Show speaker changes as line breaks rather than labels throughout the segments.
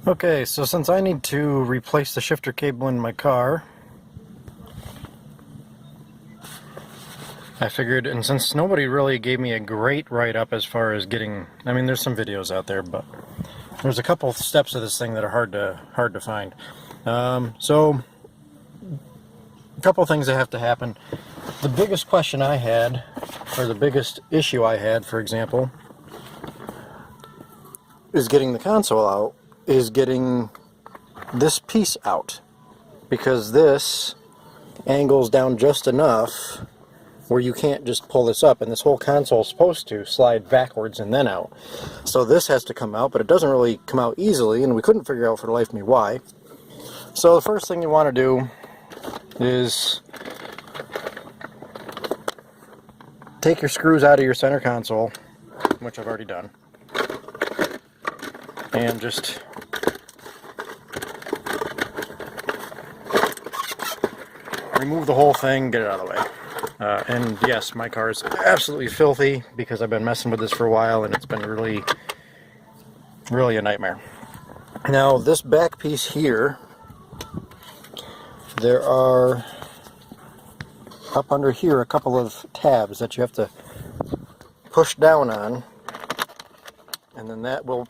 Okay, so since I need to replace the shifter cable in my car, I figured, and since nobody really gave me a great write-up as far as getting, I mean, there's some videos out there, but there's a couple steps of this thing that are hard to find. So a couple things that have to happen. The biggest question I had, or the biggest issue I had, for example, is getting the console out, is getting this piece out, because this angles down just enough where you can't just pull this up, and this whole console is supposed to slide backwards and then out. So this has to come out, but it doesn't really come out easily, and we couldn't figure out for the life of me why. So the first thing you want to do is take your screws out of your center console, which I've already done, and just remove the whole thing, get it out of the way. And yes, my car is absolutely filthy because I've been messing with this for a while, and it's been really a nightmare. Now this back piece here, there are up under here a couple of tabs that you have to push down on, and then that will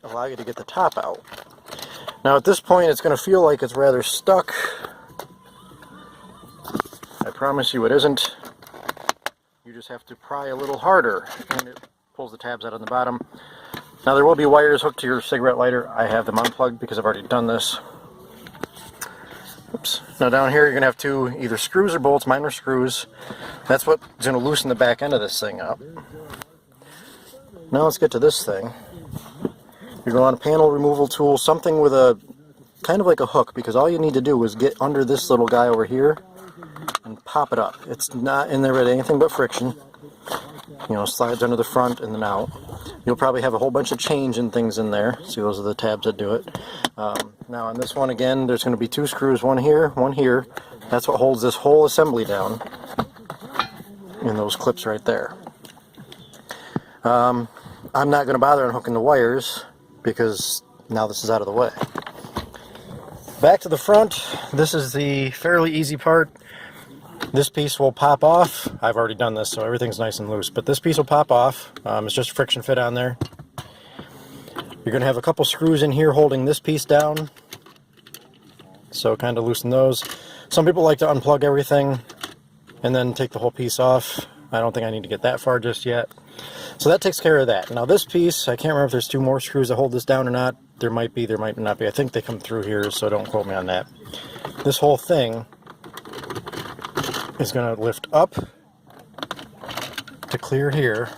allow you to get the top out. Now at this point it's going to feel like it's rather stuck. I promise you it isn't. You just have to pry a little harder and it pulls the tabs out on the bottom. Now there will be wires hooked to your cigarette lighter. I have them unplugged because I've already done this. Oops. Now down here you're going to have two either screws or bolts. Mine are screws. That's what's going to loosen the back end of this thing up. Now let's get to this thing. You're going to want a panel removal tool, something with a kind of like a hook, because all you need to do is get under this little guy over here and pop it up. It's not in there with anything but friction. You know, slides under the front and then out. You'll probably have a whole bunch of change and things in there. See, those are the tabs that do it. Now on this one again, there's going to be two screws, one here, one here. That's what holds this whole assembly down. And those clips right there. I'm not going to bother unhooking the wires because now this is out of the way. Back to the front, this is the fairly easy part. This piece will pop off. I've already done this, so everything's nice and loose, but this piece will pop off. It's just a friction fit on there. You're going to have a couple screws in here holding this piece down, so kind of loosen those. Some people like to unplug everything and then take the whole piece off. I don't think I need to get that far just yet. So that takes care of that. Now this piece, I can't remember if there's two more screws that hold this down or not. There might be, there might not be. I think they come through here, so don't quote me on that. This whole thing is going to lift up to clear here,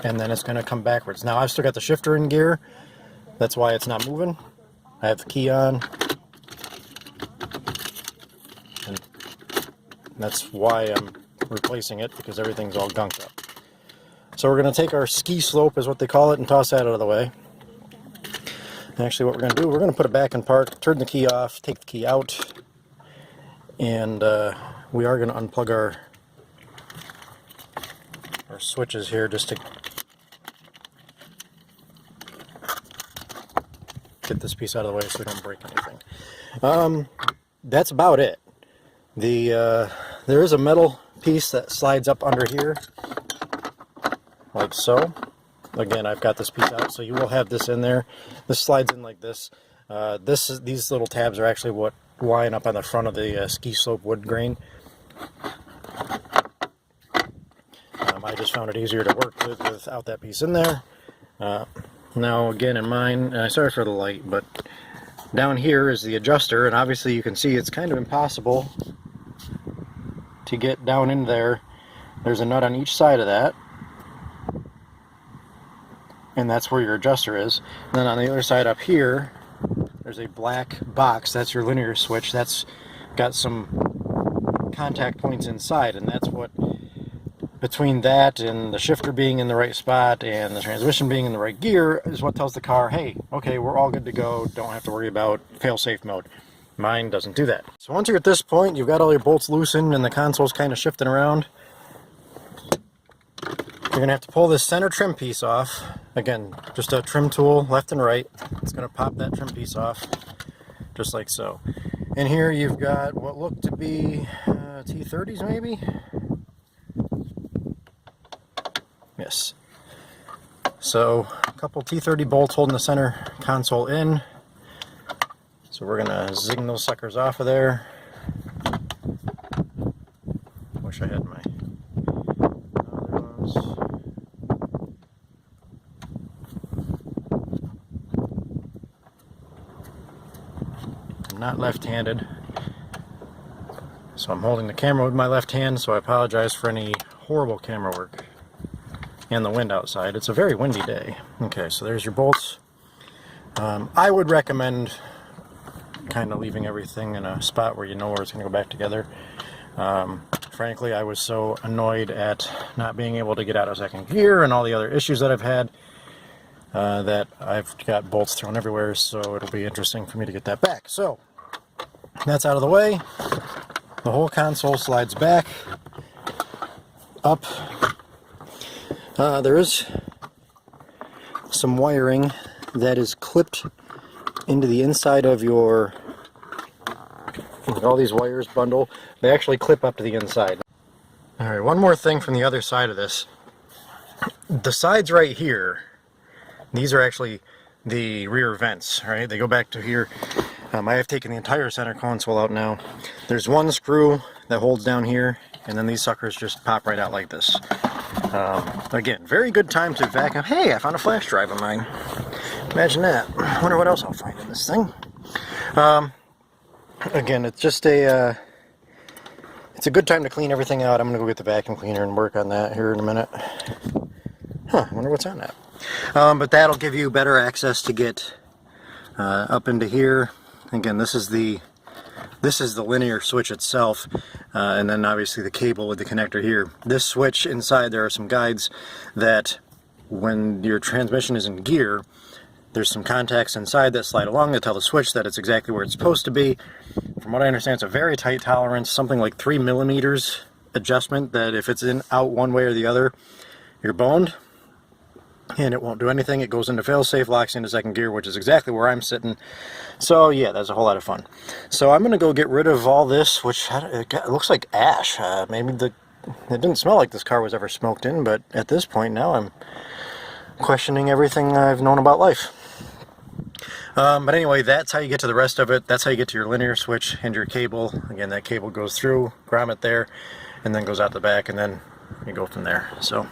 and then it's going to come backwards. Now I've still got the shifter in gear. That's why it's not moving. I have the key on. And that's why I'm replacing it, because everything's all gunked up. So we're going to take our ski slope, is what they call it, and toss that out of the way. Actually, what we're going to do, we're going to put it back in park, turn the key off, take the key out, and we are going to unplug our switches here just to get this piece out of the way so we don't break anything. That's about it. There is a metal piece that slides up under here, like so. Again, I've got this piece out, so you will have this in there. This slides in like this. These little tabs are actually what line up on the front of the ski slope wood grain. I just found it easier to work with without that piece in there. Now again, in mine, sorry for the light, but down here is the adjuster, and obviously you can see it's kind of impossible to get down in there. There's a nut on each side of that, and that's where your adjuster is. And then on the other side up here, there's a black box. That's your linear switch. That's got some contact points inside, and that's what, between that and the shifter being in the right spot and the transmission being in the right gear, is what tells the car, hey, okay, we're all good to go, don't have to worry about fail-safe mode. Mine doesn't do that. So once you're at this point, you've got all your bolts loosened and the console's kind of shifting around, You're going to have to pull this center trim piece off. Again, just a trim tool, left and right. It's going to pop that trim piece off, just like so. And here you've got what look to be T30s maybe? Yes. So, a couple T30 bolts holding the center console in. So we're going to zing those suckers off of there. Wish I had my other ones. I'm not left-handed, so I'm holding the camera with my left hand, so I apologize for any horrible camera work and the wind outside. It's a very windy day. Okay, so there's your bolts. I would recommend kind of leaving everything in a spot where you know where it's going to go back together. Frankly, I was so annoyed at not being able to get out of second gear and all the other issues that I've had that I've got bolts thrown everywhere, so it'll be interesting for me to get that back. So, that's out of the way. The whole console slides back, up. There is some wiring that is clipped into the inside of your, all these wires bundle, they actually clip up to the inside. Alright, one more thing from the other side of this. The sides right here, these are actually the rear vents, right? They go back to here. I have taken the entire center console out now. There's one screw that holds down here, and then these suckers just pop right out like this. Again, very good time to vacuum. Hey, I found a flash drive of mine. Imagine that. I wonder what else I'll find in this thing. Again, it's just a it's a good time to clean everything out. I'm gonna go get the vacuum cleaner and work on that here in a minute. Huh, I wonder what's on that. But that'll give you better access to get up into here. Again, this is the linear switch itself, and then obviously the cable with the connector here. This switch inside, there are some guides that when your transmission is in gear, there's some contacts inside that slide along that tell the switch that it's exactly where it's supposed to be. From what I understand, it's a very tight tolerance, something like 3 millimeters adjustment, that if it's out one way or the other, you're boned, and it won't do anything. It goes into fail-safe, locks into second gear, which is exactly where I'm sitting. So yeah, that's a whole lot of fun. So I'm going to go get rid of all this, which it looks like ash. Maybe it didn't smell like this car was ever smoked in, but at this point now I'm questioning everything I've known about life. But anyway, that's how you get to the rest of it. That's how you get to your linear switch and your cable. Again, that cable goes through, grommet there, and then goes out the back, and then you go from there. So